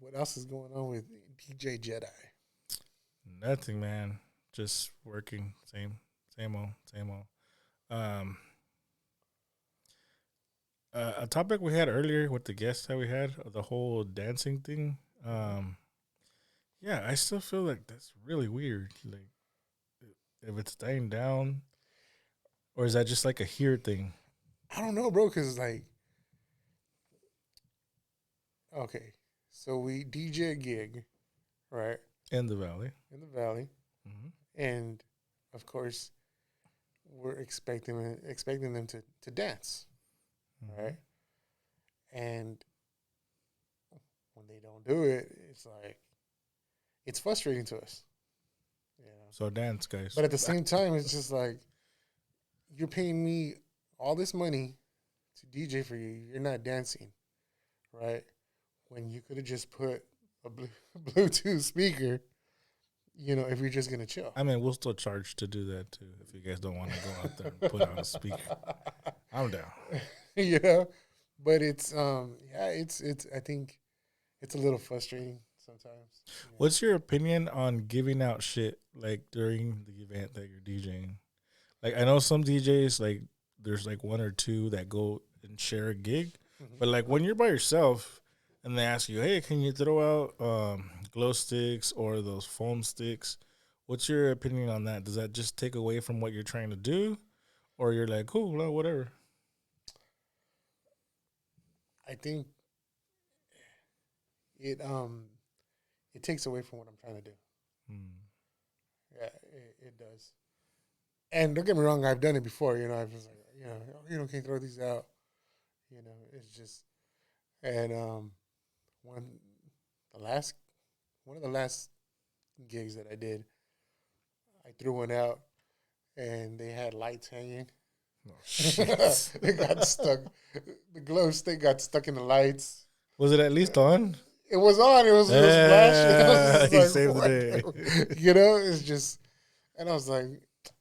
what else is going on with DJ Jedi? Nothing, man. Just working. Same old, same old. Um, a topic we had earlier with the guests that we had, the whole dancing thing. Yeah, I still feel like that's really weird. Like, if it's dying down, or is that just like a here thing I don't know, bro. Because like, okay, so we DJ a gig, right, in the valley? in the valley, Mm-hmm. and of course, we're expecting them to dance, Mm-hmm. right? And when they don't do it, it's like it's frustrating to us, you know. So dance, guys. But at the same time, it's just like you're paying me all this money to DJ for you. You're not dancing, right? When you could have just put a Bluetooth speaker, you know, if you're just gonna chill. I mean, we'll still charge to do that too. If you guys don't want to go out there and put on a speaker, I'm down. You know, but it's yeah, it's I think it's a little frustrating sometimes. You know? What's your opinion on giving out shit like during the event that you're DJing? Like, I know some DJs, like there's like one or two that go and share a gig, Mhm. but like when you're by yourself and they ask you, "Hey, can you throw out glow sticks or those foam sticks?" What's your opinion on that? Does that just take away from what you're trying to do, or you're like, "Cool, well, whatever"? I think it it takes away from what I'm trying to do. Hmm. Yeah, it does. And don't get me wrong, I've done it before. You know, I've just like, can you throw these out? You know, it's just and one the last one of the last gigs that I did, I threw one out and they had lights hanging. Oh shit! They got stuck. The glow stick got stuck in the lights. Was it at least on? It was on. It was flashing. I was just He like, saved the what? day. You know, it's just, and I was like,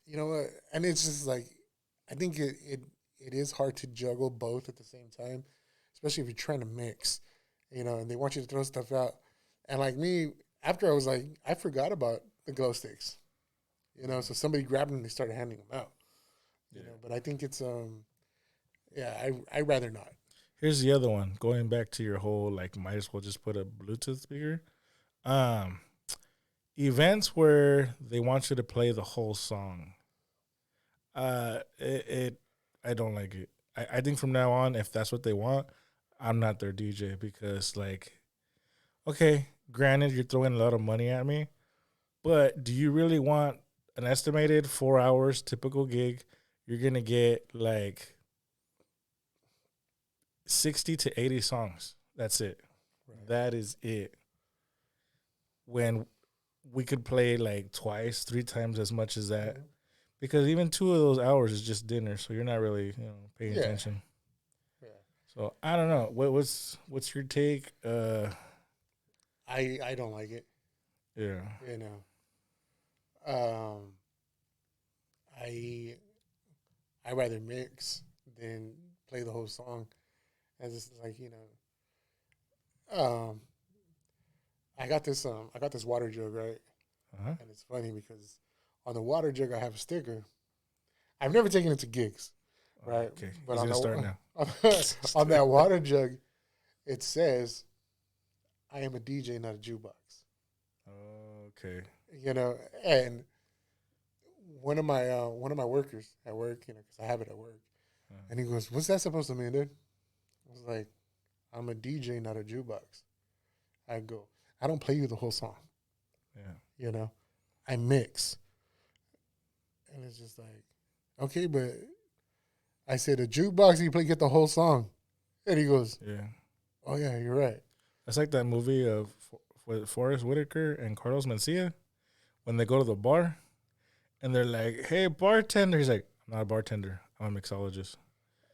you know what? And it's just like, I think it is hard to juggle both at the same time, especially if you're trying to mix, you know, and they want you to throw stuff out. And like me, after I was like, I forgot about the glow sticks, you know, so somebody grabbed them and they started handing them out, you Yeah. know. But I think it's yeah, I rather not. Here's the other one. Going back to your whole like, might as well just put a Bluetooth speaker. Um, Events where they want you to play the whole song. It I don't like it. I think from now on, if that's what they want, I'm not their DJ because like, okay, granted you're throwing a lot of money at me, but do you really want an estimated 4 hours typical gig? You're gonna get like 60 to 80 songs. That's it. Right. That is it. When we could play like twice, 3 times as much as that. Mhm. Because even 2 of those hours is just dinner, so you're not really, paying Yeah, attention. yeah. So I don't know. What's your take? I don't like it. Yeah. You know, um, I I rather mix than play the whole song. As it's like um, I got this water jug, right, Uh-huh. and it's funny because on the water jug I have a sticker. I've never taken it to gigs, right, Okay. but He's on gonna start the now. on that water jug it says I am a DJ, not a jukebox. Okay. You know, and one of my workers at work, you know, because I have it at work, Uh, and he goes, "What's that supposed to mean, dude?" I was like, "I'm a DJ, not a jukebox." I go, "I don't play you the whole song, yeah. you know, I mix," and it's just like, okay, but I said a jukebox, you play get the whole song, and he goes, Yeah. "Oh yeah, you're right." That's like that movie of Forrest Whitaker and Carlos Mencia when they go to the bar and they're like, "Hey, bartender." He's like, "I'm not a bartender. I'm a mixologist."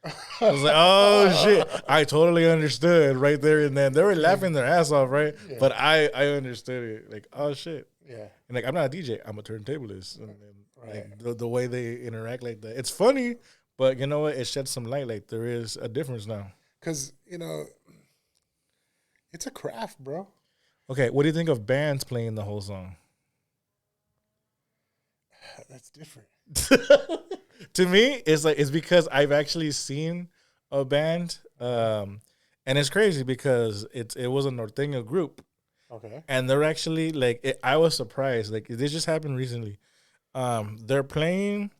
I was like, "Oh shit!" I totally understood right there and then. They were laughing their ass off, right? Yeah, But I understood it. Like, oh shit. yeah, And like, I'm not a DJ. I'm a turntablist. And right. like the way they interact like that, it's funny. But you know what? It sheds some light. Like there is a difference now. Because it's a craft, bro. Okay, what do you think of bands playing the whole song? That's different. To me, it's because I've actually seen a band, and it's crazy because it was a norteño group, Okay. and they're actually like I was surprised. Like this just happened recently. They're playing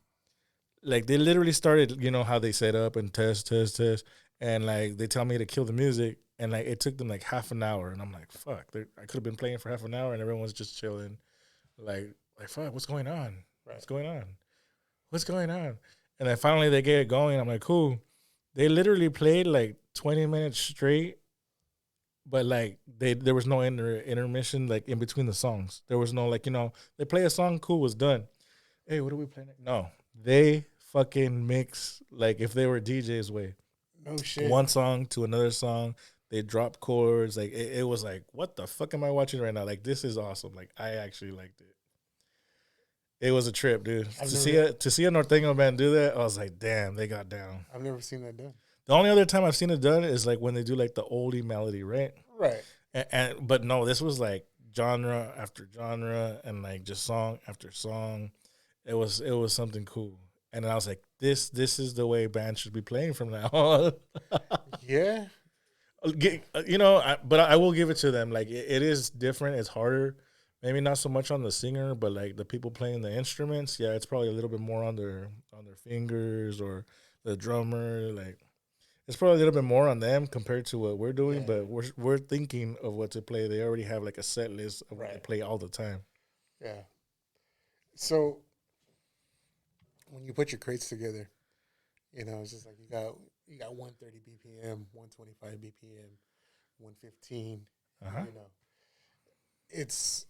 like they literally started. You know how they set up and test, and like they tell me to kill the music, and like it took them like half an hour, and I'm like, fuck, I could have been playing for half an hour, and everyone's just chilling. Like fuck, what's going on? Right. What's going on? What's going on? And then finally they get it going. I'm like, cool. They literally played like 20 minutes straight, but like there was no intermission like in between the songs. There was no like, they play a song, cool, was done. Hey, what are we playing? No. They fucking mix like if they were DJ's way. No shit. One song to another song. They drop chords. Like it was like, what the fuck am I watching right now? Like this is awesome. Like I actually liked it. It was a trip, dude. To see a Norteño band do that, I was like, damn, they got down. I've never seen that done. The only other time I've seen it done is like when they do like the oldie melody, right? Right. But no, this was like genre after genre and like just song after song. It was something cool, and I was like, this is the way bands should be playing from now on. Yeah. But I will give it to them. Like it is different. It's harder. Maybe not so much on the singer, but like the people playing the instruments. Yeah, it's probably a little bit more on their fingers or the drummer. Like it's probably a little bit more on them compared to what we're doing. Yeah. But we're thinking of what to play. They already have like a set list of what they Right. play all the time. Yeah. So when you put your crates together, it's just like you got 130 BPM, 125 BPM, 115. Uh huh. It's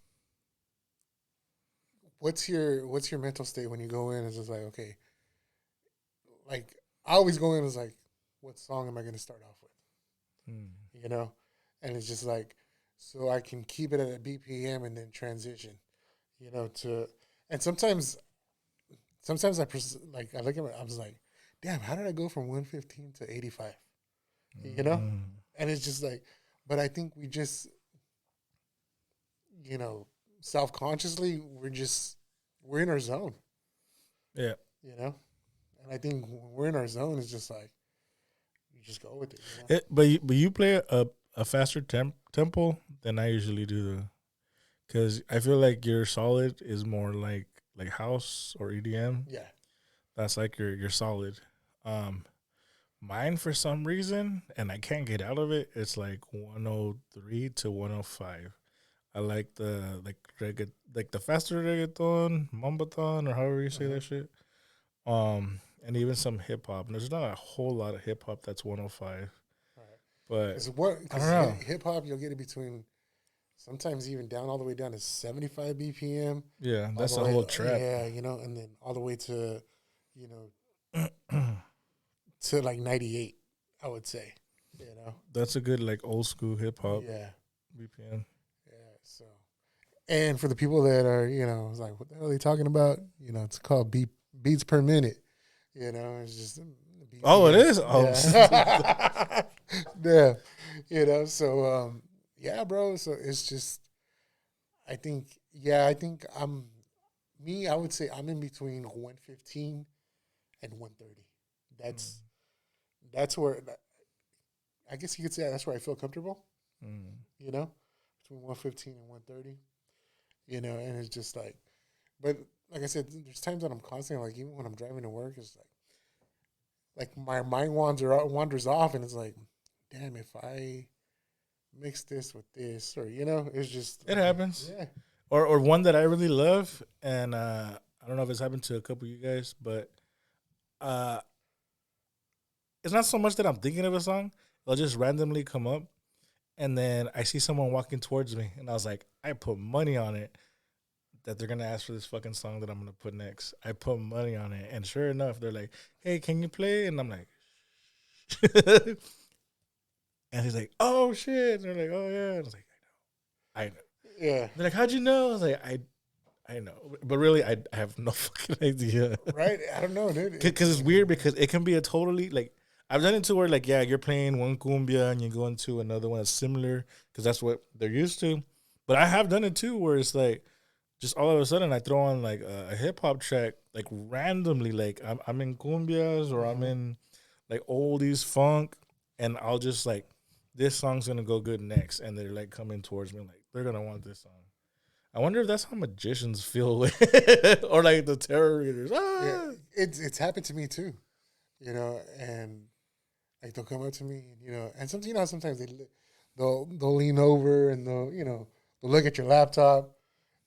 what's your mental state when you go in? It's just like, okay, like I always go in as like, what song am I going to start off with? You know, and it's just like, so I can keep it at a BPM and then transition, to, and sometimes I look at it, I was like, damn, how did I go from 115 to 85? And it's just like, but I think we just, self consciously, we're in our zone, Yeah. And I think when we're in our zone, it's just like, you just go with it. But you play a faster tempo than I usually do, because I feel like your solid is more like house or EDM. Yeah. That's like your solid. Um, Mine for some reason, and I can't get out of it. It's like 103 to 105. I like like the faster reggaeton, mambaton, or however you say that shit. And even some hip hop. There's not a whole lot of hip hop that's 105, Right. but I Because don't know. hip hop, you'll get it between sometimes even down all the way down to 75 BPM. Yeah, All that's the a way, whole trap. yeah, and then all the way to, you know, to like 98, I would say, That's a good like old school hip hop Yeah. BPM. Yeah. So, and for the people that are, it's like, what the hell are they talking about? It's called beats per minute. It's just Oh, it is. Oh, yeah. Yeah. So yeah, bro. So it's just I think I would say I'm in between 115 and 130. That's where I guess you could say that's where I feel comfortable, mm. between 115 and 130. And it's just but like I said, there's times that I'm constantly like, even when I'm driving to work, it's like my mind wanders off, and it's like, damn, if I mix this with this, or it's just It happens. yeah, Or one that I really love, and I don't know if it's happened to a couple of you guys, but uh, it's not so much that I'm thinking of a song; it'll just randomly come up, and then I see someone walking towards me, and I was like, I put money on it that they're gonna ask for this fucking song that I'm gonna put next. I put money on it, and sure enough, they're like, "Hey, can you play?" And I'm like, and he's like, "Oh shit!" And they're like, "Oh yeah." And I was like, I know. yeah, They're like, "How'd you know?" I was like, I know, but really, I have no fucking idea. right. I don't know, dude. Because it's weird because it can be a totally like I've done it to where you're playing one cumbia and you go into another one that's similar because that's what they're used to, But I have done it too, where it's like just all of a sudden I throw on like a hip hop track, like randomly, like I'm in cumbias or I'm in like oldies funk, and I'll just like this song's gonna go good next, and they're like coming towards me, like they're gonna want this song. I wonder if that's how magicians feel, or like the tarot readers. Yeah, Ah! it's happened to me too, and like they'll come up to me, and and sometimes sometimes they'll lean over and they'll look at your laptop,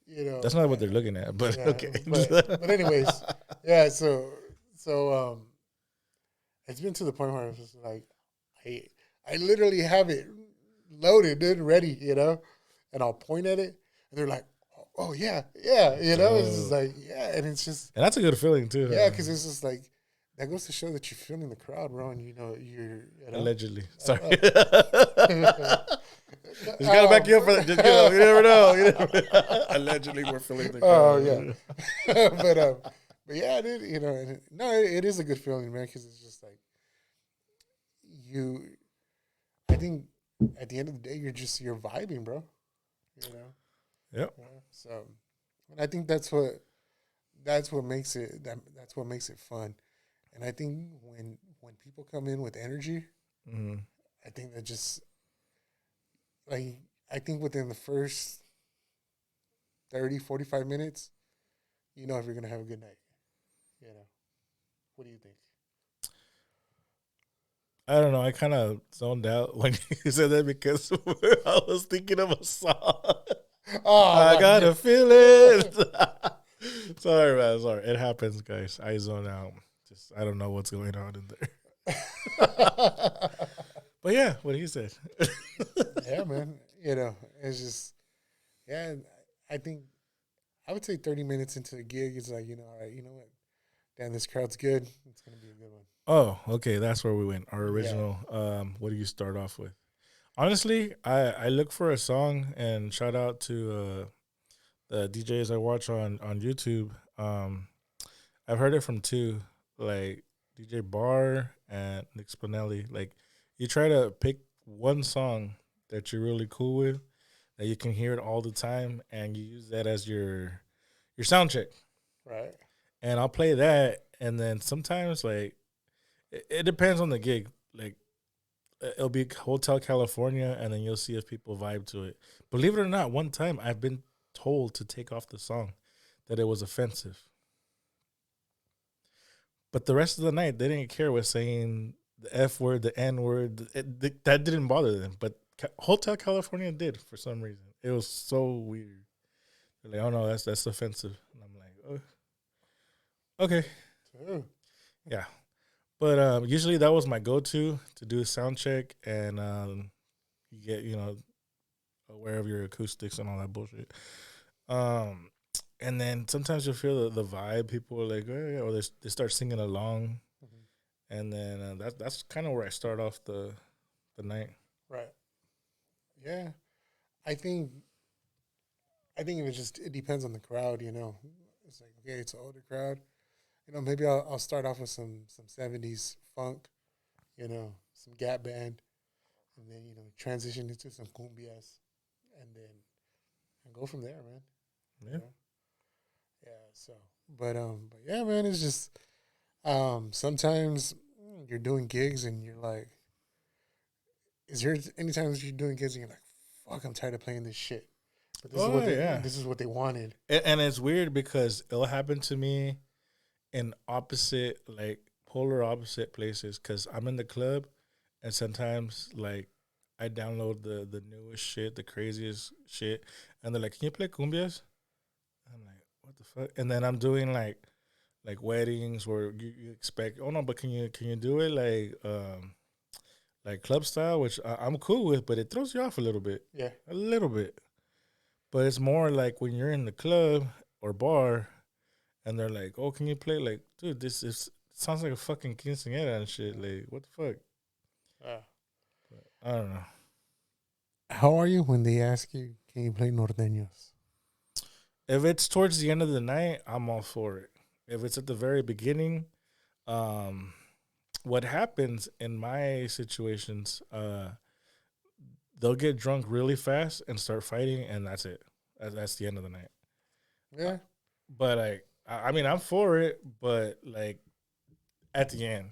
That's not what they're looking at, but yeah, okay. but anyways, yeah. So it's been to the point where I was just like, I literally have it loaded and ready, and I'll point at it, and they're like, oh yeah, yeah, it's just like yeah, and it's just And that's a good feeling too. yeah, because it's just like that goes to show that you're feeling the crowd, bro, and Allegedly. Sorry. uh, Just gotta back you up for that. Just you never know. Allegedly, we're feeling the crowd. oh yeah, but yeah, dude, and no, it is a good feeling, man, because it's just like you. I think at the end of the day, you're vibing, bro. Yep. So, and I think that's what makes that's what makes it fun. And I think when people come in with energy, Mm-hmm. I think that just like I think within the first 30, 45 minutes, you know if you're gonna have a good night. What do you think? I don't know. I kind of zoned out when you said that because I was thinking of a song. Oh, I gotta feel it. Sorry, man. Sorry. It happens, guys. I zone out. Just I don't know what's going on in there. But yeah, what he said. yeah, man. It's just yeah. I think I would say 30 minutes into the gig, it's like all right, you know what? Damn, this crowd's good. It's gonna be a good one. Oh, okay. That's where we went. Our Yeah. original. What do you start off with? Honestly, I look for a song and shout out to the DJs I watch on YouTube. I've heard it from two, like DJ Barr and Nick Spinelli. Like, you try to pick one song that you're really cool with, that you can hear it all the time, and you use that as your sound check. Right. And I'll play that, and then sometimes like it depends on the gig. Like it'll be Hotel California, and then you'll see if people vibe to it. Believe it or not, one time I've been told to take off the song, that it was offensive. But the rest of the night, they didn't care with saying the F word, the N word. That didn't bother them. But Hotel California did for some reason. It was so weird. They're like, oh no, that's offensive. And I'm like, oh, okay. True. Yeah. But usually that was my go-to to do a sound check, and you get aware of your acoustics and all that bullshit. And then sometimes you feel the vibe. People are like, oh, yeah, or they start singing along, and then that's kind of where I start off the night. Right. Yeah. I think it depends on the crowd. It's like okay, it's an older crowd. Maybe I'll start off with some 70s funk, some Gap Band, and then transition into some cumbias, and then go from there, man. Yeah. Yeah. So, but yeah, man, it's just sometimes you're doing gigs and you're like, is there any times you're doing gigs and you're like, fuck, I'm tired of playing this shit. But this is what they wanted. And it's weird because it'll happen to me in opposite, like polar opposite places, because I'm in the club, and sometimes like I download the newest shit, the craziest shit, and they're like, "Can you play cumbias?" I'm like, "What the fuck?" And then I'm doing like weddings where you expect, oh no, but can you do it like club style, which I'm cool with, but it throws you off a little bit, Yeah. a little bit. But it's more like when you're in the club or bar, and they're like, "Oh, can you play?" Like, dude, sounds like a fucking quinceañera and shit. Like, what the fuck? But I don't know. How are you when they ask you, can you play norteños? If it's towards the end of the night, I'm all for it. If it's at the very beginning, what happens in my situations, they'll get drunk really fast and start fighting, and that's it. That's the end of the night. Yeah. But like, I mean, I'm for it, but like at the end,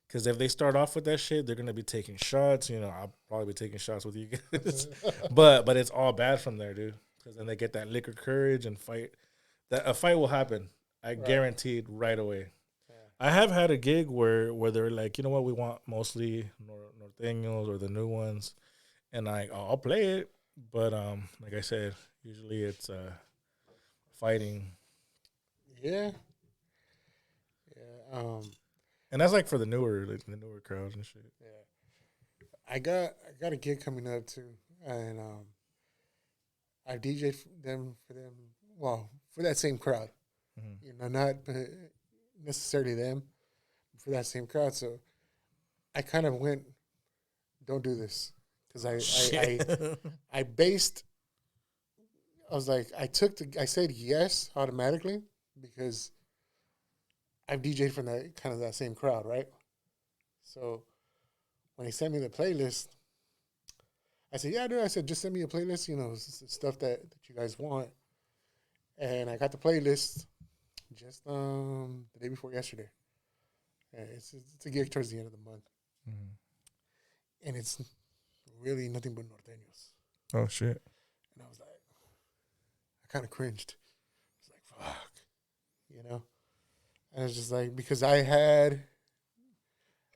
because if they start off with that shit, they're gonna be taking shots. You know, I'll probably be taking shots with you guys, but it's all bad from there, dude. Because then they get that liquor courage and fight. That a fight will happen. I Right. guaranteed right away. Yeah. I have had a gig where they're like, you know what, we want mostly Norteños or the new ones, and I'll play it, but like I said, usually it's fighting, Yeah. Yeah. and that's like for the newer crowds and shit. Yeah. I got a gig coming up too, and I DJ for them. Well, for that same crowd, Mm-hmm. you know, not necessarily them, for that same crowd. So I kind of went, don't do this, because I based. I was like, I said yes automatically because I've DJed from that kind of that same crowd, right? So when he sent me the playlist, I said, yeah, dude. I said, just send me a playlist, you know, stuff that you guys want. And I got the playlist just the day before yesterday. And it's a gig towards the end of the month. Mm-hmm. And it's really nothing but norteños. Oh shit! And I was like, I kind of cringed. I was like, fuck, you know? And it's just like, because I had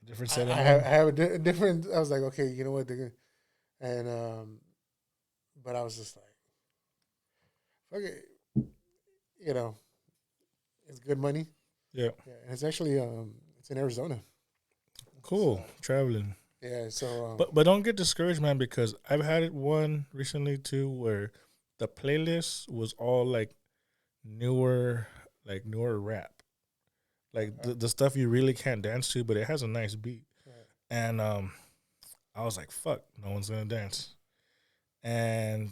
Different I, setting. I have, I have a different. I was like, okay, you know what? They're gonna, and but I was just like, fuck it, you know, it's good money. Yeah, Yeah, and it's actually it's in Arizona. cool So, traveling. yeah, so But don't get discouraged, man, because I've had one recently too where the playlist was all newer rap, like the stuff you really can't dance to, but it has a nice beat. right, And I was like, "Fuck, no one's gonna dance." And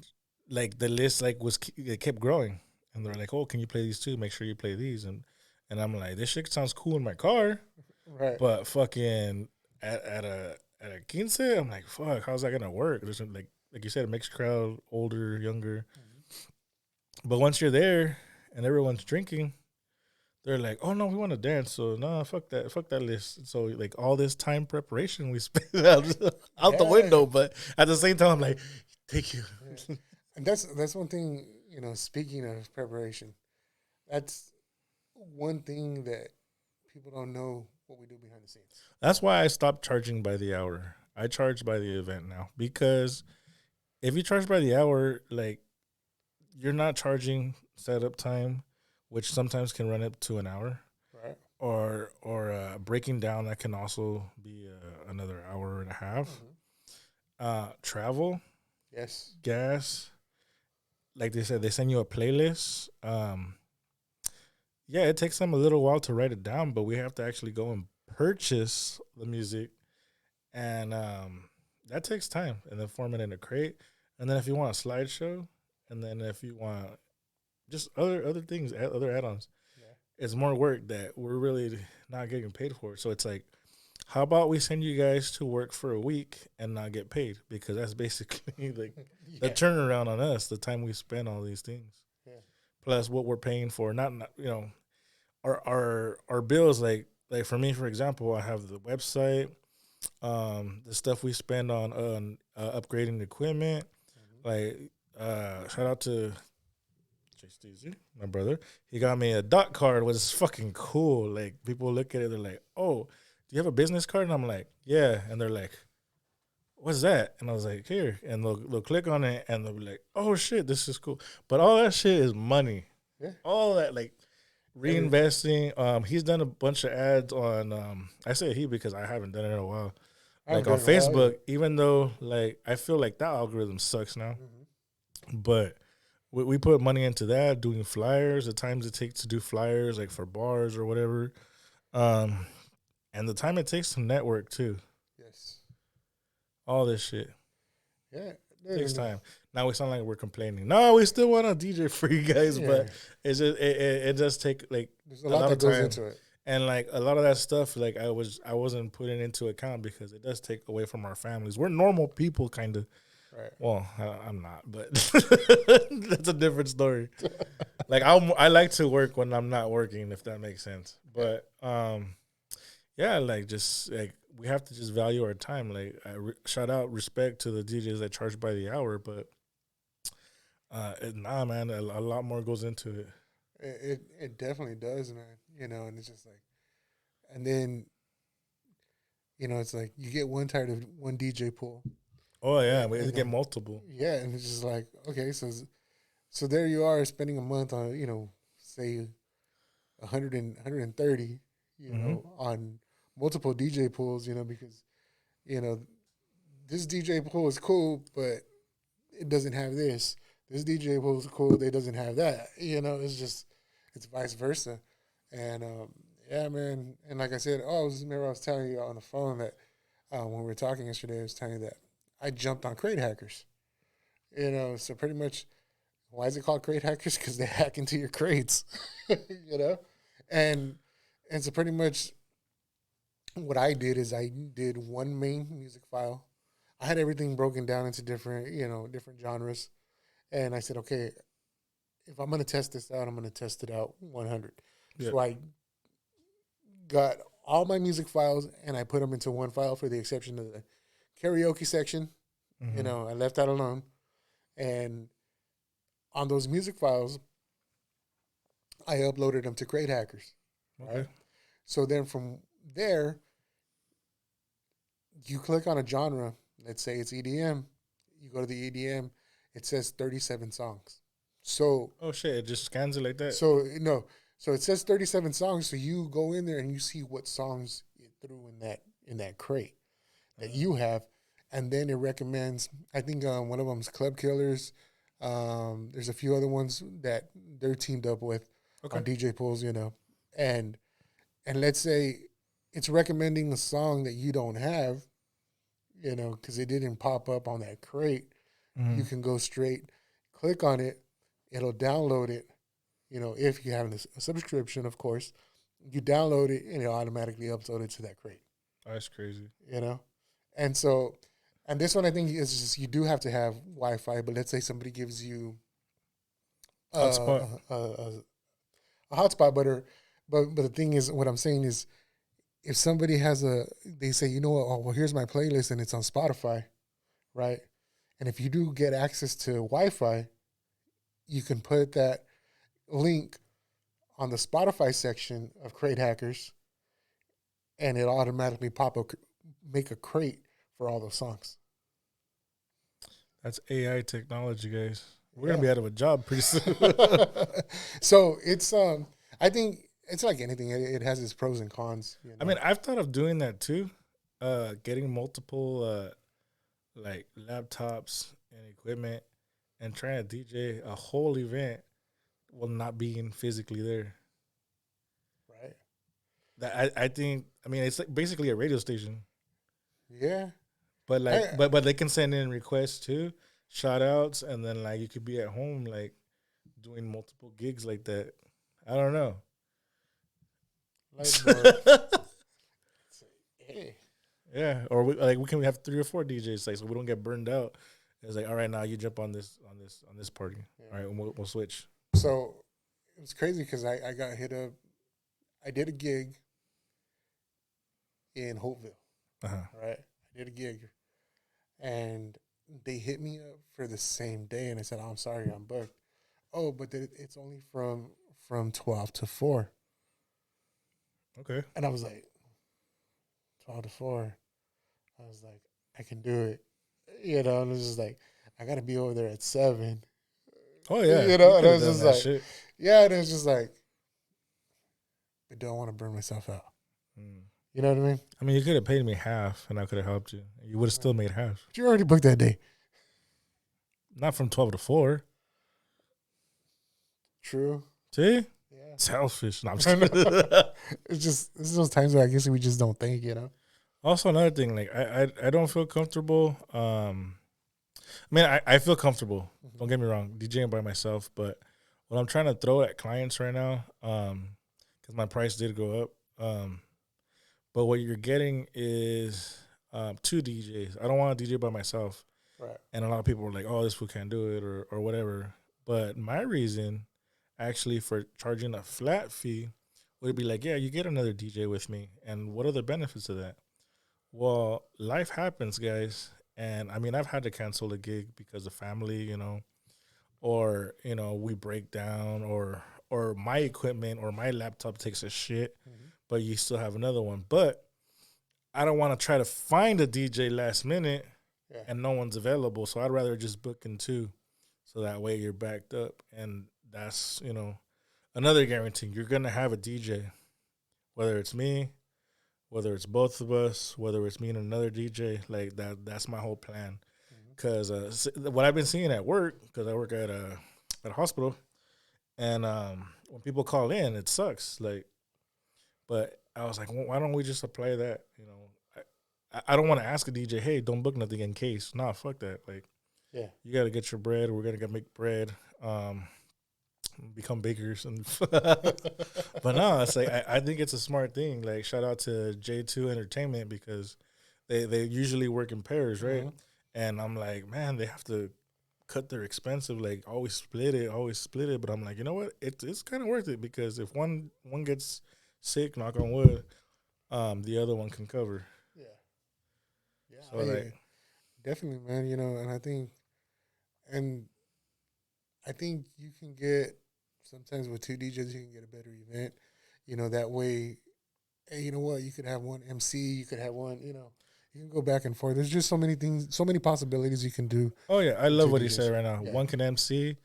like the list it kept growing, and they're like, "Oh, can you play these too? Make sure you play these." And I'm like, "This shit sounds cool in my car, right, but fucking at a quince, I'm like, fuck, how's that gonna work?" There's like you said, a mixed crowd, older, younger. But once you're there and everyone's drinking, they're like, "Oh no, we want to dance." So no, fuck that list. So like all this time preparation we spent out the yeah, window. But at the same time, I'm like, "Thank you." yeah. And that's one thing. You know, speaking of preparation, that's one thing that people don't know what we do behind the scenes. That's why I stopped charging by the hour. I charge by the event now because if you charge by the hour, like you're not charging setup time, which sometimes can run up to an hour, Right. or breaking down that can also be another hour and a half. Travel, Yes. gas, like they said, they send you a playlist. Yeah, it takes them a little while to write it down, but we have to actually go and purchase the music, and that takes time. And then form it in a crate, and then if you want a slideshow, and then if you want just other things, other add-ons, Yeah. it's more work that we're really not getting paid for. So it's like, how about we send you guys to work for a week and not get paid? Because that's basically like the Yeah. turnaround on us, the time we spend on these things. Yeah. Plus what we're paying for, not our bills, like for me, for example, I have the website, the stuff we spend on upgrading the equipment. Like shout out to JSTZ, my brother. He got me a dot card, which is fucking cool. Like people look at it, they're like, "Oh, do you have a business card?" And I'm like, "Yeah." And they're like, "What's that?" And I was like, "Here." And they'll click on it and they'll be like, "Oh shit, this is cool." But all that shit is money. Yeah. All that like reinvesting. He's done a bunch of ads on. I say he because I haven't done it in a while. I Like haven't on done it in a while Facebook, even though like I feel like that algorithm sucks now, but we put money into that, doing flyers, the times it takes to do flyers, like for bars or whatever, um, and the time it takes to network too. Yes. All this shit Yeah. takes time. Now we sound like we're complaining. No, we still want to DJ for you guys, Yeah. but it's just it does take like There's a lot that of goes time. into it. And like a lot of that stuff, like I wasn't putting into account because it does take away from our families. We're normal people, kind of. Right. Well, I'm not, but that's a different story. Like I like to work when I'm not working, if that makes sense. But yeah, like just like we have to just value our time. Like shout out respect to the DJs that charge by the hour, but nah, man, a lot more goes into it. It definitely does, man. You know, and it's just like, and then it's like you get one tired of one DJ pool, Oh yeah, we have to and get then multiple. yeah, and it's just like, okay, so there you are spending a month on say 130, Mm-hmm. on multiple DJ pools, because you know this DJ pool is cool, but it doesn't have this. This DJ pool is cool, they doesn't have that. It's vice versa, and yeah, man. And like I said, remember I was telling you on the phone that when we were talking yesterday, I was telling you that I jumped on crate hackers. So pretty much, why is it called crate hackers? Because they hack into your crates, you know, and and so pretty much what I did is I did one main music file. I had everything broken down into different genres, and I said, okay, if I'm going to test this out, I'm going to test it out 100. Yeah. So I got all my music files and I put them into one file for the exception of the karaoke section. Mm-hmm. I left that alone. And on those music files, I uploaded them to Crate Hackers. Okay. Right. So then from there, you click on a genre. Let's say it's EDM. You go to the EDM. It says 37 songs. So Oh shit! It just scans it like that. so no. So it says 37 songs. So you go in there and you see what songs it threw in that crate that you have, and then it recommends. I think one of them is Club Killers. There's a few other ones that they're teamed up with on DJ pools, and let's say it's recommending a song that you don't have, because it didn't pop up on that crate. Mm-hmm. You can go straight, click on it, it'll download it. If you have a subscription, of course, you download it and it'll automatically upload it to that crate. That's crazy. And so, and this one I think is just you do have to have Wi-Fi. But let's say somebody gives you Hotspot. a hotspot, but the thing is, what I'm saying is, if somebody they say, well, here's my playlist and it's on Spotify, right? And if you do get access to Wi-Fi, you can put that link on the Spotify section of Crate Hackers, and it automatically make a crate for all those songs. That's AI technology, guys. We're gonna be out of a job pretty soon. So it's I think it's like anything. It has its pros and cons. I mean, I've thought of doing that too. Getting multiple like laptops and equipment and trying to DJ a whole event while not being physically there. Right. That I think. I mean, it's like basically a radio station. Yeah. But like, but they can send in requests too, shout outs, and then like you could be at home like doing multiple gigs like that. I don't know. Hey. Yeah, or we can have 3 or 4 DJs like so we don't get burned out. It's like, all right, now you jump on this party. Yeah. All right, we'll switch. So it was crazy because I got hit up. I did a gig in Hopeville. Right, I did a gig, and they hit me up for the same day, and I said, I'm sorry, I'm booked. Oh, but it's only from 12 to 4. Okay. And I was like, 12 to 4. I was like, I can do it. And it was just like, I got to be over there at 7. Oh, yeah. And I was just like, shit. yeah, and it was just like, I don't want to burn myself out. You know what I mean? I mean, you could have paid me half, and I could have helped you. You would have still made half. But you already booked that day. Not from 12 to 4. True. See? Yeah. Selfish. No, I'm it's those times where I guess we just don't think, Also, another thing, like I don't feel comfortable. I mean, I feel comfortable. Mm-hmm. Don't get me wrong, DJing by myself. But what I'm trying to throw at clients right now, because my price did go up. But what you're getting is 2 DJs. I don't want to DJ by myself. Right. And a lot of people were like, "Oh, this fool can't do it," or whatever. But my reason, actually, for charging a flat fee, would be like, "Yeah, you get another DJ with me, and what are the benefits of that?" Well, life happens, guys, and I mean, I've had to cancel a gig because of family, or we break down, or my equipment or my laptop takes a shit, Mm-hmm. but you still have another one. But I don't want to try to find a DJ last minute Yeah. and no one's available. So I'd rather just book in two, so that way you're backed up. And that's another guarantee. You're gonna have a DJ, whether it's me, whether it's both of us, whether it's me and another DJ. Like that. That's my whole plan. Mm-hmm. Because what I've been seeing at work, because I work at a hospital, and when people call in, it sucks. Like, but I was like, well, why don't we just apply that? I don't want to ask a DJ, hey, don't book nothing in case. Nah, fuck that. Like, Yeah. you got to get your bread. We're gonna make bread. Become bakers, and but no, it's like I think it's a smart thing. Like, shout out to J2 Entertainment, because they usually work in pairs, right? Mm-hmm. And I'm like, man, they have to cut their expensive, like always split it. But I'm like, you know what? It's kind of worth it, because if one gets sick, knock on wood, the other one can cover. Yeah. Yeah. So like, Definitely, man. And I think you can get sometimes with two DJs, you can get a better event. That way. Hey, you know what? You could have one MC. You could have one. You can go back and forth. There's just so many things, so many possibilities you can do. oh yeah, I with love two what he DJs. said right now. Yeah. One can MC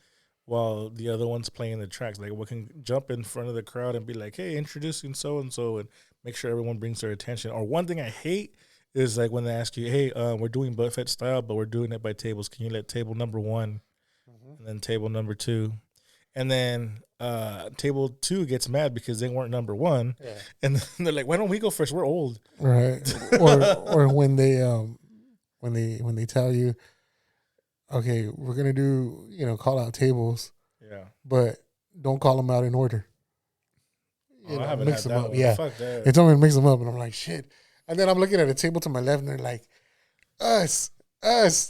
while the other one's playing the tracks. Like, one can jump in front of the crowd and be like, hey, introducing so and so, and make sure everyone brings their attention. Or one thing I hate is like when they ask you, hey, we're doing buffet style, but we're doing it by tables. Can you let table number one Mm-hmm. and then table number two? And then table two gets mad because they weren't number one. Yeah. And then they're like, why don't we go first? We're old. Right. or when they tell you, okay, we're gonna do call out tables, Yeah. but don't call them out in order. I haven't Mix had them that up. one. Yeah. Fuck that. They told me to mix them up, and I'm like, shit. And then I'm looking at a table to my left, and they're like, us,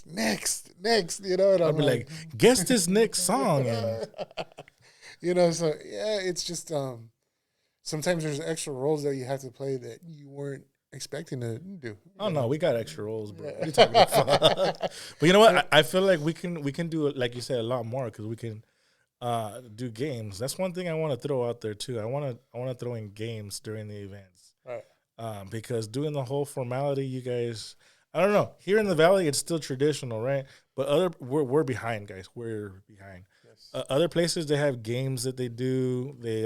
next. And I'll I'm be like, guess this next song. And so yeah, it's just sometimes there's extra roles that you have to play that you weren't expecting to do. oh no, we got extra roles, bro. Yeah. What are you talking about? But you know what? I feel like we can do it, like you said, a lot more, because we can do games. That's one thing I want to throw out there too. I want to throw in games during the events. Right. Because doing the whole formality, you guys, I don't know. Here in the valley, it's still traditional, right? But we're behind, guys. We're behind. Yes. Other places, they have games that they do. They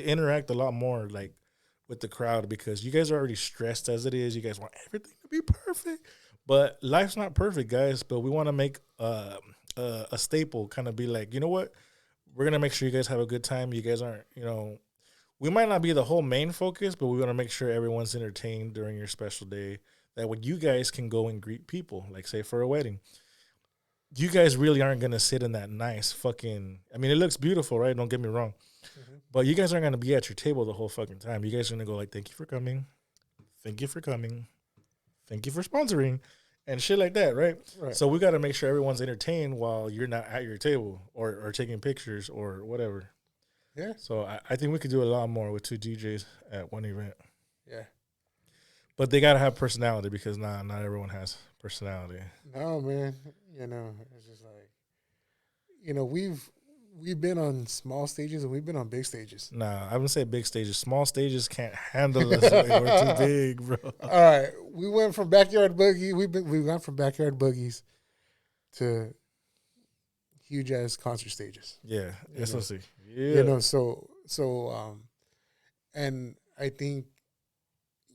interact a lot more, like, with the crowd, because you guys are already stressed as it is. You guys want everything to be perfect, but life's not perfect, guys. But we want to make a staple, kind of be like, you know what? We're gonna make sure you guys have a good time. You guys aren't, we might not be the whole main focus, but we want to make sure everyone's entertained during your special day. That way, you guys can go and greet people, like, say, for a wedding. You guys really aren't gonna sit in that nice fucking. I mean, it looks beautiful, right? Don't get me wrong, but you guys aren't gonna be at your table the whole fucking time. You guys are gonna go like, "Thank you for coming, thank you for coming, thank you for sponsoring," and shit like that, right? Right. So we got to make sure everyone's entertained while you're not at your table or taking pictures or whatever. Yeah. So I think we could do a lot more with two DJs at one event. Yeah. But they gotta have personality, because not everyone has personality. No, man. It's just like, we've been on small stages and we've been on big stages. Nah, I wouldn't say big stages. Small stages can't handle us. We're too big, bro. All right, we went from backyard boogie. We've gone from backyard boogies to huge ass concert stages. Yeah, You know. SOC. Yeah, And I think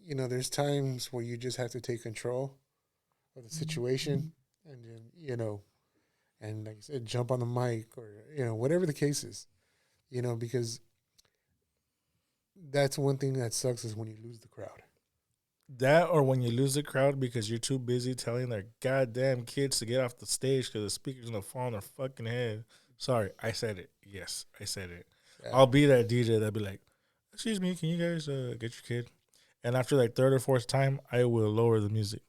there's times where you just have to take control of the situation, and then and like I said, jump on the mic, or whatever the case is, because that's one thing that sucks, is when you lose the crowd. that, or when you lose the crowd because you're too busy telling their goddamn kids to get off the stage because the speaker's gonna fall on their fucking head. Sorry, I said it. Yes, I said it. Yeah. I'll be that DJ that'll be like, "Excuse me, can you guys get your kid?" And after like third or fourth time, I will lower the music.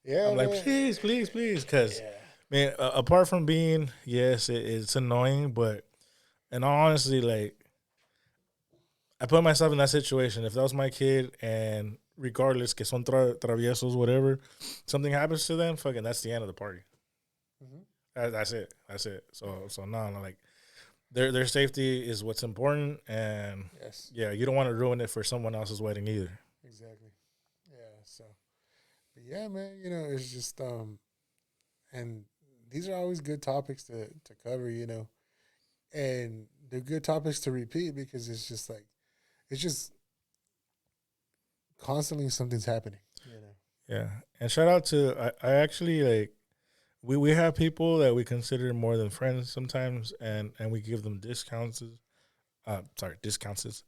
Yeah, I'm like, man. please, please, please, because Yeah. man, apart from being yes, it's annoying, but in all honesty, like I put myself in that situation. If that was my kid, and regardless, que son traviesos, whatever, something happens to them, fucking, that's the end of the party. Hmm. That's it. That's it. So no, like their safety is what's important, and Yes. yeah, you don't want to ruin it for someone else's wedding either. Exactly. Yeah. So, but yeah, man. It's just and these are always good topics to cover. And they're good topics to repeat because it's just constantly something's happening. Yeah, and shout out to I actually like we have people that we consider more than friends sometimes, and we give them discounts. Sorry, discounts.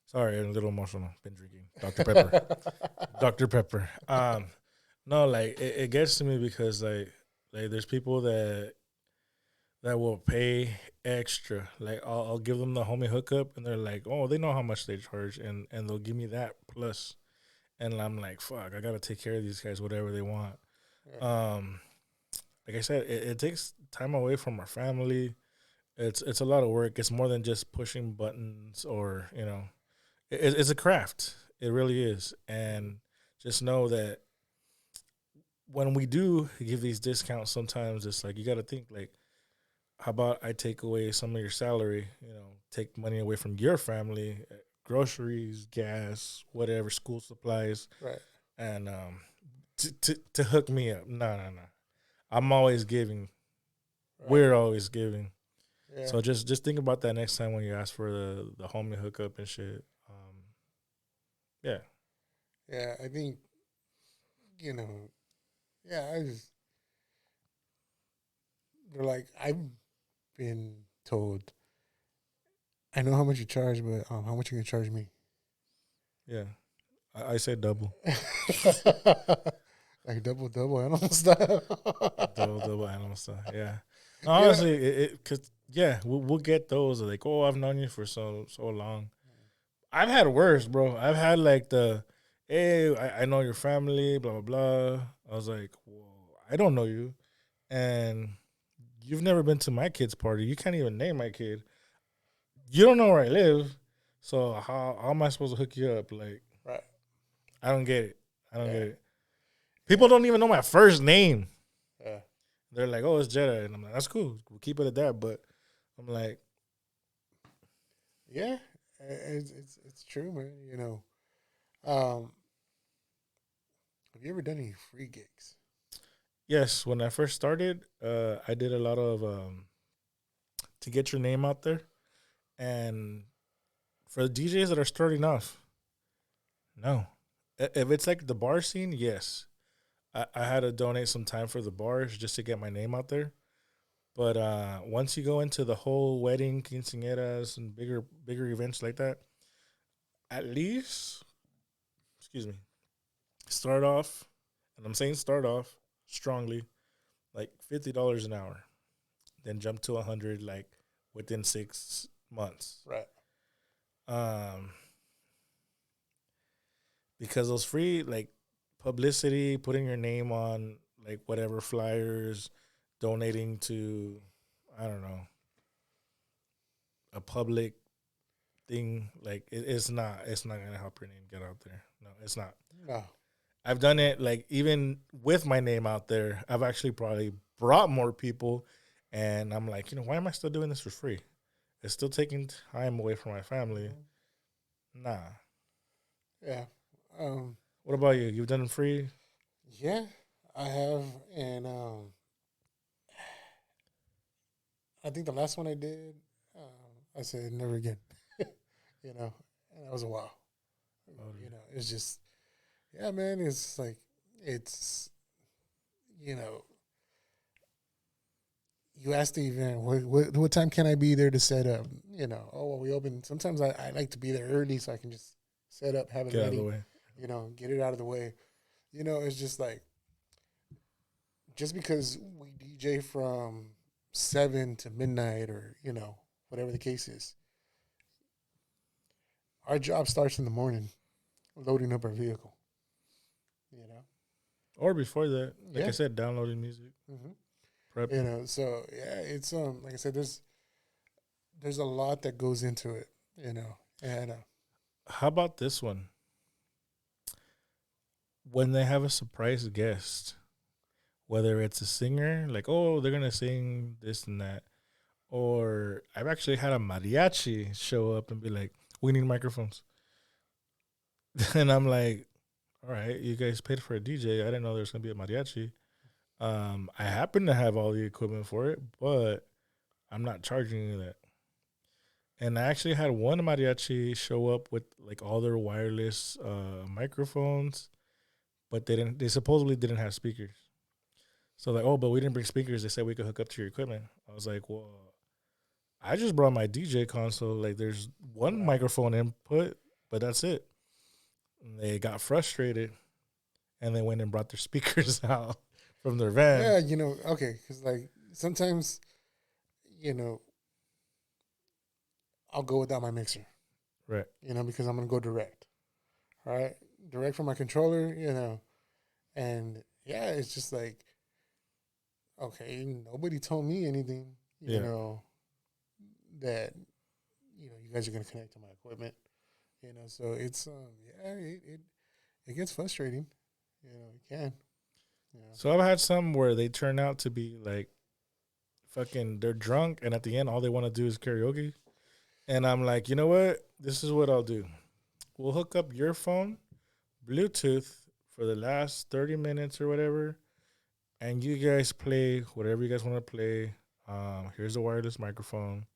Sorry, I'm a little emotional. Been drinking Dr Pepper. Dr Pepper. No, like it gets to me because like there's people that will pay extra. Like I'll give them the homie hookup, and they're like, oh, they know how much they charge, and they'll give me that plus, and I'm like, fuck, I gotta take care of these guys, whatever they want. Yeah. Um, like I said, it takes time away from our family. It's a lot of work. It's more than just pushing buttons, or it's a craft. It really is, and just know that when we do give these discounts, sometimes it's like you got to think like, how about I take away some of your salary? Take money away from your family, groceries, gas, whatever, school supplies, Right. and to hook me up. No, no, no. I'm always giving. Right. We're always giving. Yeah. So just think about that next time when you ask for the homie hookup and shit. Yeah, Yeah. I think you know. Yeah. They're like I've been told. I know how much you charge, but how much you gonna charge me? yeah. I say double, Like double animal style. double animal stuff. Yeah. No, you know, honestly, cause yeah, we'll get those like, oh, I've known you for so long. I've had worse, bro. I've had like hey, I know your family, blah blah blah. I was like, whoa, I don't know you, and you've never been to my kid's party. You can't even name my kid. You don't know where I live, so how am I supposed to hook you up? Like, right. I don't get it. I don't get Yeah. it. People don't even know my first name. Yeah. They're like, oh, it's Jedi, and I'm like, that's cool. We'll keep it at that. But I'm like, Yeah. It's true, man. Um, have you ever done any free gigs? yes. When I first started, I did a lot of to get your name out there, and for the DJs that are starting off, no. If it's like the bar scene, yes. I had to donate some time for the bars just to get my name out there. But once you go into the whole wedding, quinceañeras, and bigger events like that, at least, excuse me, start off, and I'm saying start off strongly, like $50 an hour, then jump to 100 like within 6 months. Right. Um, because those free like publicity, putting your name on like whatever flyers, donating to, I don't know, a public thing, like it's not gonna help your name get out there. No, it's not. No. I've done it like even with my name out there. I've actually probably brought more people, and I'm like, why am I still doing this for free? It's still taking time away from my family. Nah. Yeah. Um. What about you? You've done it free? Yeah. I have, and I think the last one I did, I said never again. And that was a while. It's just, yeah, man. It's like it's, you know, you ask the event, what time can I be there to set up? Oh, well, we open. Sometimes I like to be there early so I can just set up, have it Get out of the ready, way. get it out of the way. It's just like, just because we DJ from 7 to midnight or, whatever the case is, our job starts in the morning. loading up our vehicle. You know, Or before that, like yeah. I said, downloading music, prep. You know, so yeah, it's like I said, there's a lot that goes into it. You know, and How about this one? When they have a surprise guest, whether it's a singer, like, oh, they're going to sing this and that, or I've actually had a mariachi show up and be like, we need microphones. And I'm like, all right, you guys paid for a DJ. I didn't know there was going to be a mariachi. I happen to have all the equipment for it, but I'm not charging you that. And I actually had one mariachi show up with like all their wireless microphones, but they supposedly didn't have speakers. So like, oh, but we didn't bring speakers. They said we could hook up to your equipment. I was like, well, I just brought my DJ console. Like, there's one microphone input, but that's it. And they got frustrated, and they went and brought their speakers out from their van. yeah, you know, okay, because like sometimes, you know, I'll go without my mixer. Right. You know, because I'm gonna go direct. All right, direct from my controller. You know, and yeah, it's just like, okay, nobody told me anything. You know, that you guys are gonna connect to my equipment. You know, so it's it gets frustrating. You know, it can. Yeah. So I've had some where they turn out to be like fucking they're drunk and at the end all they want to do is karaoke. And I'm like, you know what? This is what I'll do. We'll hook up your phone, Bluetooth for the last 30 minutes or whatever, and you guys play whatever you guys want to play. Here's a wireless microphone.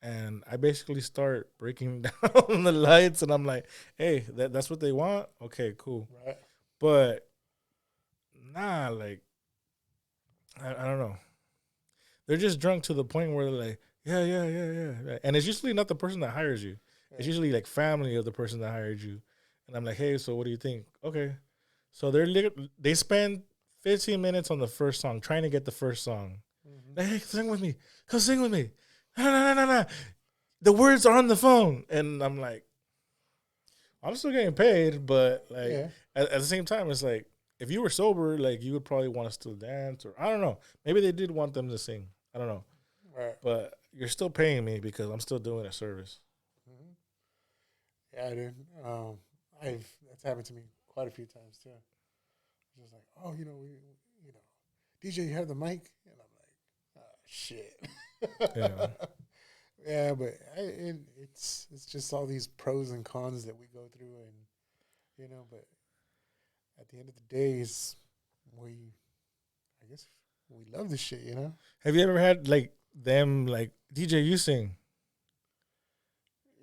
And I basically start breaking down the lights and I'm like, hey, that's what they want? Okay, cool. Right. But nah, like I don't know. They're just drunk to the point where they're like, yeah. And it's usually not the person that hires you. Yeah. It's usually like family of the person that hired you. And I'm like, hey, so what do you think? Okay. So they spend 15 minutes on the first song, trying to get the first song. Mm-hmm. Like, hey, sing with me. Come sing with me. No. The words are on the phone. And I'm like, I'm still getting paid, but like at the same time, it's like, if you were sober, like you would probably want us to dance, or I don't know. Maybe they did want them to sing. I don't know. Right. But you're still paying me because I'm still doing a service. Mm-hmm. Yeah, dude. That's happened to me quite a few times too. Just like, oh, DJ, you have the mic, and I'm like, oh shit. Yeah. Yeah, but it's just all these pros and cons that we go through, and but at the end of the day, I guess we love this shit, Have you ever had like them like DJ, you sing?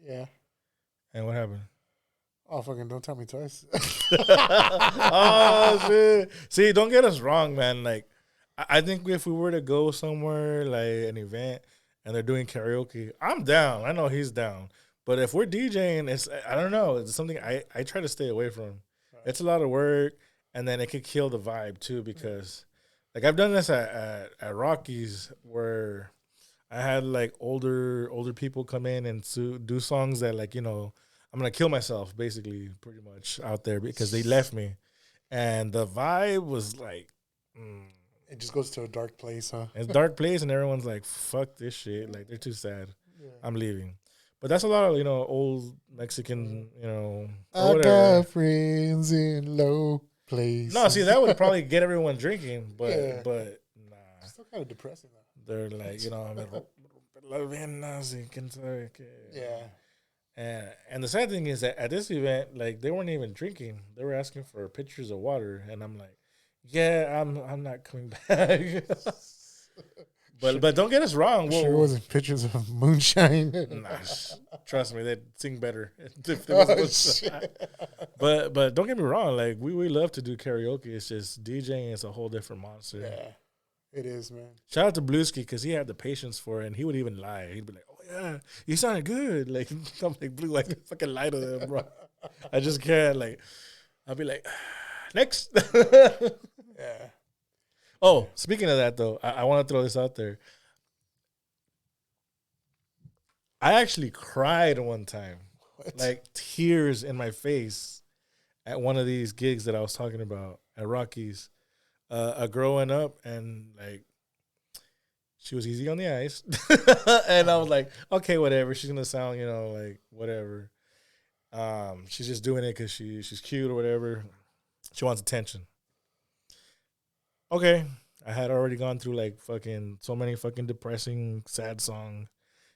Yeah. And what happened? Oh, fucking don't tell me twice. Oh shit! See, don't get us wrong, man. Like, I think if we were to go somewhere like an event and they're doing karaoke, I'm down. I know he's down. But if we're DJing, I don't know. It's something I try to stay away from. Right. It's a lot of work, and then it could kill the vibe too. Because, like, I've done this at Rockies where I had like older people come in and do songs that like I'm gonna kill myself basically pretty much out there because they left me, and the vibe was like. It just goes to a dark place, huh? It's a dark place, and everyone's like, fuck this shit. Like, they're too sad. Yeah. I'm leaving. But that's a lot of, old Mexican, I got friends in low places. No, see, that would probably get everyone drinking, but nah. It's still kind of depressing, though. They're like, yeah. And the sad thing is that at this event, like, they weren't even drinking. They were asking for pictures of water, and I'm like, yeah, I'm not coming back. but don't get us wrong. Sure wasn't pictures of moonshine. Nah, trust me, they'd sing better. If there was but don't get me wrong. Like we love to do karaoke. It's just DJing is a whole different monster. Yeah, it is, man. Shout out to Bluesky because he had the patience for it, and he would even lie. He'd be like, "Oh yeah, you sounded good." Like I'm like Blue, I can fucking lie to them, bro. I just can't. Like I'll be like, next. Yeah. Oh, speaking of that, though, I want to throw this out there. I actually cried one time. What? Like tears in my face at one of these gigs that I was talking about at Rockies. Growing up and like she was easy on the ice, and I was like, okay, whatever. She's gonna sound, like whatever. She's just doing it because she's cute or whatever. She wants attention. Okay, I had already gone through like fucking so many fucking depressing, sad songs.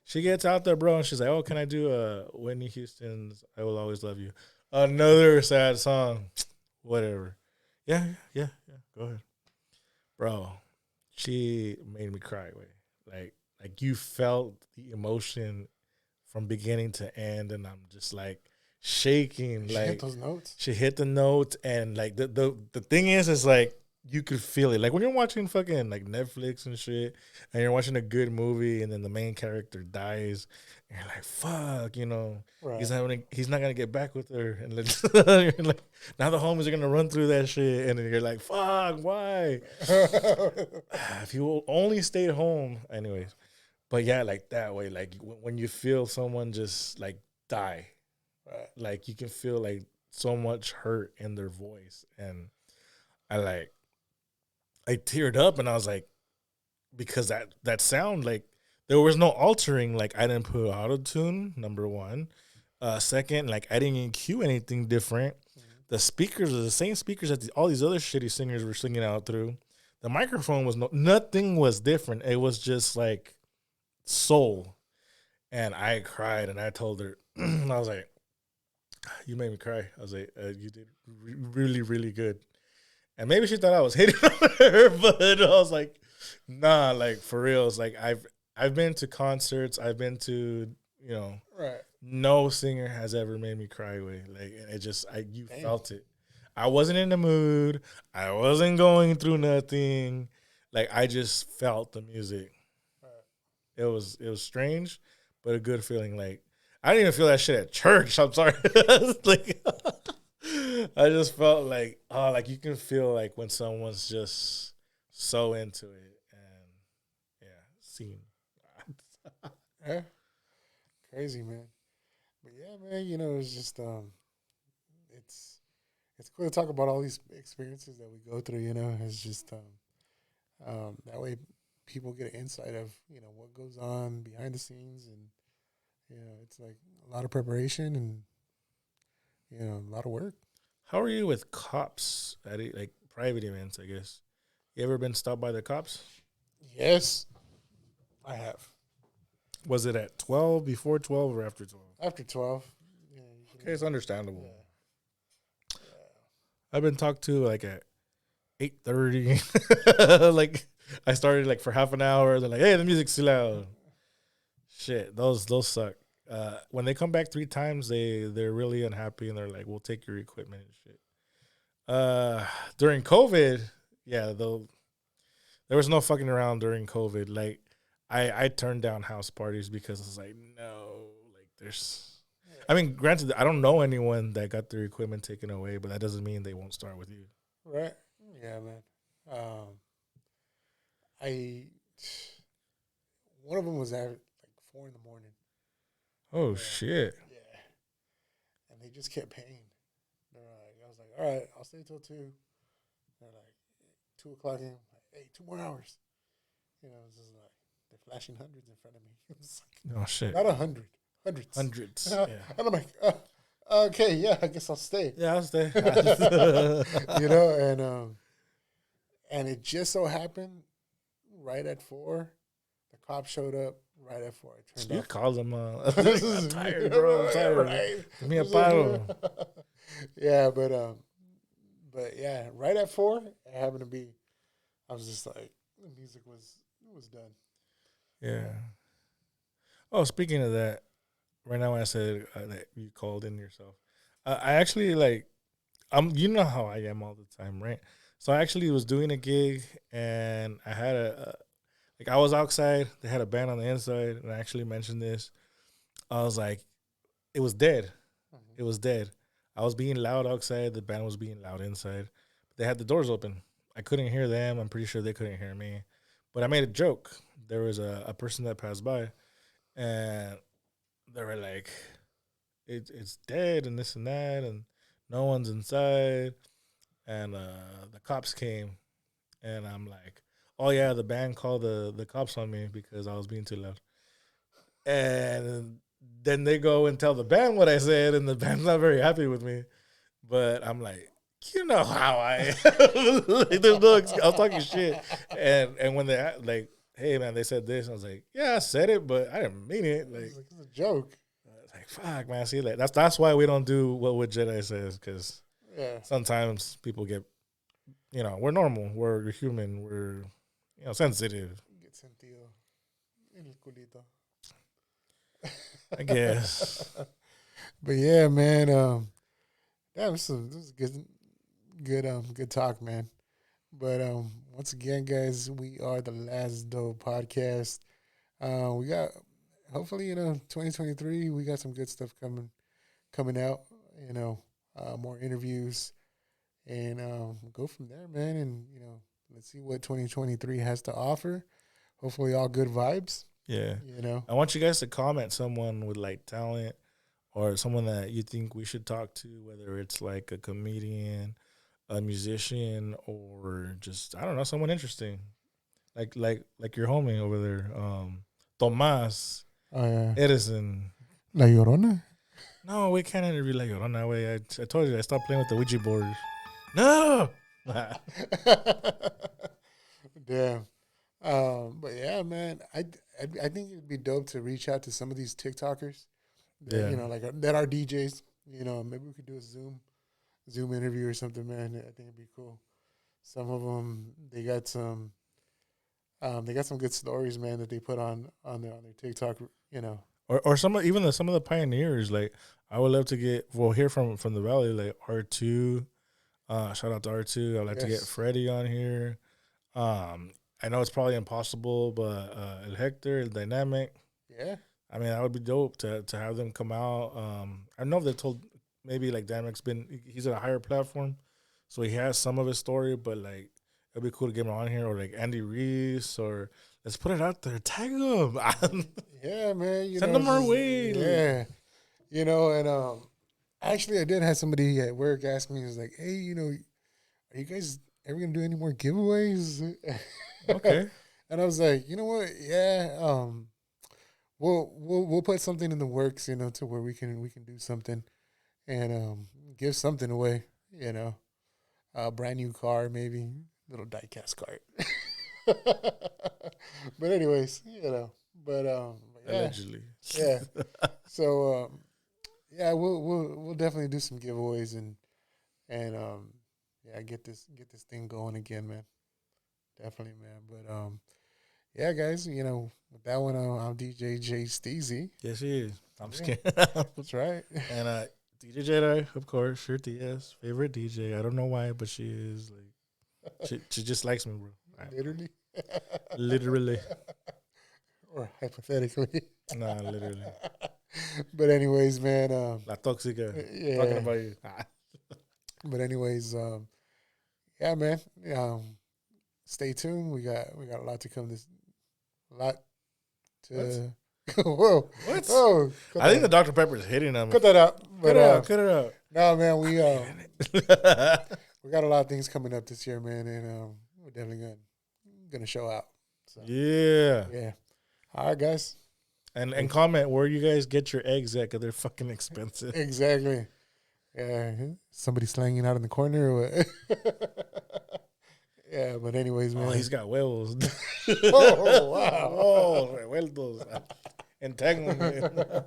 She gets out there, bro, and she's like, "Oh, can I do Whitney Houston's I Will Always Love You?" Another sad song. Whatever. Yeah, yeah, yeah. Go ahead, bro. She made me cry. Wait, like you felt the emotion from beginning to end, and I'm just like shaking. She hit Like those notes. she hit the notes, and like the thing is like you could feel it. Like when you're watching fucking like Netflix and shit, and you're watching a good movie, and then the main character dies, and you're like, "Fuck," Right. he's not gonna get back with her, and like, you're like now the homies are gonna run through that shit, and then you're like, "Fuck, why?" If you only stayed home, anyways. But yeah, like that way, like when you feel someone just like die, Right. like you can feel like so much hurt in their voice, and I like I teared up, and I was like, because that sound, like there was no altering, like I didn't put auto tune. Number one, second, like I didn't EQ anything different. Mhm. The speakers are the same speakers that all these other shitty singers were singing out through. The microphone was nothing was different. It was just like soul, and I cried, and I told her, I was like, "You made me cry." I was like, "You did really, really good." And maybe she thought I was hating on her, but I was like, "Nah, like for real." It's like I've been to concerts, I've been to Right. no singer has ever made me cry. Way like and it just you Damn. felt it. I wasn't in the mood. I wasn't going through nothing. Like I just felt the music. Right. It was strange, but a good feeling. Like I didn't even feel that shit at church. I'm sorry. Like I just felt like like you can feel like when someone's just so into it, and yeah, scene. Yeah. Crazy, man. But yeah, man. It's just it's it's cool to talk about all these experiences that we go through. It's just that way people get an insight of what goes on behind the scenes, and it's like a lot of preparation and a lot of work. How are you with cops at like private events? I guess you ever been stopped by the cops? Yes, I have. Was it at 12, before 12, or after 12? After 12. Yeah, Okay, it's understandable. yeah, I've been talked to like at 8:30. Like I started like for half an hour. They're like, "Hey, the music's too loud." Shit, those suck. When they come back 3 times, they're really unhappy, and they're like, "We'll take your equipment and shit." During COVID, yeah, though there was no fucking around during COVID. Like, I turned down house parties because I was like, no, like there's. I mean, granted, I don't know anyone that got their equipment taken away, but that doesn't mean they won't start with you. right. Yeah, man. I one of them was at like 4 in the morning. Oh Yeah, shit! yeah, and they just kept paying. I was like, all right, I'll stay till 2. They're like 2 o'clock, and I'm like, hey, 2 more hours. It's just like they're flashing hundreds in front of me. It's Oh shit! like, not 100, hundreds. Hundreds. And Yeah. I'm like, okay, yeah, I guess I'll stay. Yeah, I'll stay. you know, and it just so happened right at 4, the cops showed up right at 4. I turned You off. call them. I'm tired, bro. I'm tired. Right. Give me a bottle. Yeah, but yeah, right at 4, it happened to be. I was just like, the music was done. Yeah. Oh, speaking of that, right now when I said that you called in yourself, I actually like you know how I am all the time, right? So I actually was doing a gig, and I had like I was outside. They had a band on the inside, and I actually mentioned this. I was like, it was dead. It was dead. I was being loud outside. The band was being loud inside. They had the doors open. I couldn't hear them. I'm pretty sure they couldn't hear me. But I made a joke. There was a person that passed by, and they were like, it's dead and this and that, and No one's inside. And the cops came. And I'm like, oh, yeah, the band called the cops on me because I was being too loud. And then they go and tell the band what I said, and the band's not very happy with me. But I'm like, you know how I am. Like, there's no I was talking shit. And when they like, hey, man, they said this. I was like, yeah, I said it, but I didn't mean it. Like, it's a joke. Like, fuck, man. See, like that's why we don't do what Wood Jedi says, because sometimes people get, we're normal, we're human, we're sensitive. Get sentido en el culito. I guess. But yeah, man. This is good talk, man. But once again, guys, we are the Last Dope Podcast. We got hopefully 2023. We got some good stuff coming out. More interviews, and go from there, man. And let's see what 2023 has to offer. Hopefully, all good vibes. Yeah. I want you guys to comment someone with like talent or someone that you think we should talk to, whether it's like a comedian, a musician, or just, I don't know, someone interesting. Like your homie over there, Tomas Edison. La Llorona? No, we can't interview La Llorona. Way I told you I stopped playing with the Ouija board. No. Damn. But yeah, man, I think it'd be dope to reach out to some of these TikTokers that, that are DJs. Maybe we could do a Zoom interview or something, man. I think it'd be cool. Some of them, they got some good stories, man, that they put on their TikTok. Or some of the pioneers. Like, I would love to hear from the Valley, like R2. Shout out to R2. I'd like to get Freddie on here. I know it's probably impossible, but El Hector, El Dynamic. Yeah. I mean, that would be dope to have them come out. I don't know if they told, maybe like Dynamic's he's at a higher platform, so he has some of his story, but like, it'd be cool to get him on here, or like Andy Reese, or let's put it out there, tag him. Yeah, man. Send them our way. Yeah. And actually I did have somebody at work ask me, was like, hey, are you guys ever gonna do any more giveaways? Okay. And I was like, you know what? Yeah, we'll put something in the works, to where we can do something and give something away, a brand new car, maybe little die-cast car. But anyways, but yeah. Allegedly. Yeah. So yeah, we'll definitely do some giveaways and get this thing going again, man. Definitely, man. But yeah, guys, with that one, I'm DJ J Steezy. Yes, he is. I'm just kidding. That's right. And DJ Jedi, of course, sure TS, favorite DJ. I don't know why, but she is like, she just likes me, bro. Literally. Literally. Or hypothetically. Nah, literally. But anyways, man. La Toxica. Yeah. Talking about you. But anyways, yeah, man. Stay tuned. We got a lot to come. Whoa. What? Oh, I think the Dr. Pepper is hitting on me. Cut that out. But, cut it out. No, man, we got a lot of things coming up this year, man, and we're definitely gonna show out. So, yeah. All right, guys. And comment where you guys get your eggs at, because they're fucking expensive. Exactly. Yeah. Somebody slanging out in the corner or what? Yeah, but anyways, man. Oh, he's got huevos. Oh, wow. Oh, revueltos. Entanglement.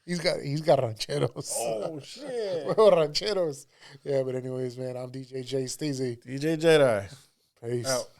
He's got rancheros. Oh, shit. Rancheros. Yeah, but anyways, man, I'm DJ J Steezy. DJ Jedi. Peace. Out.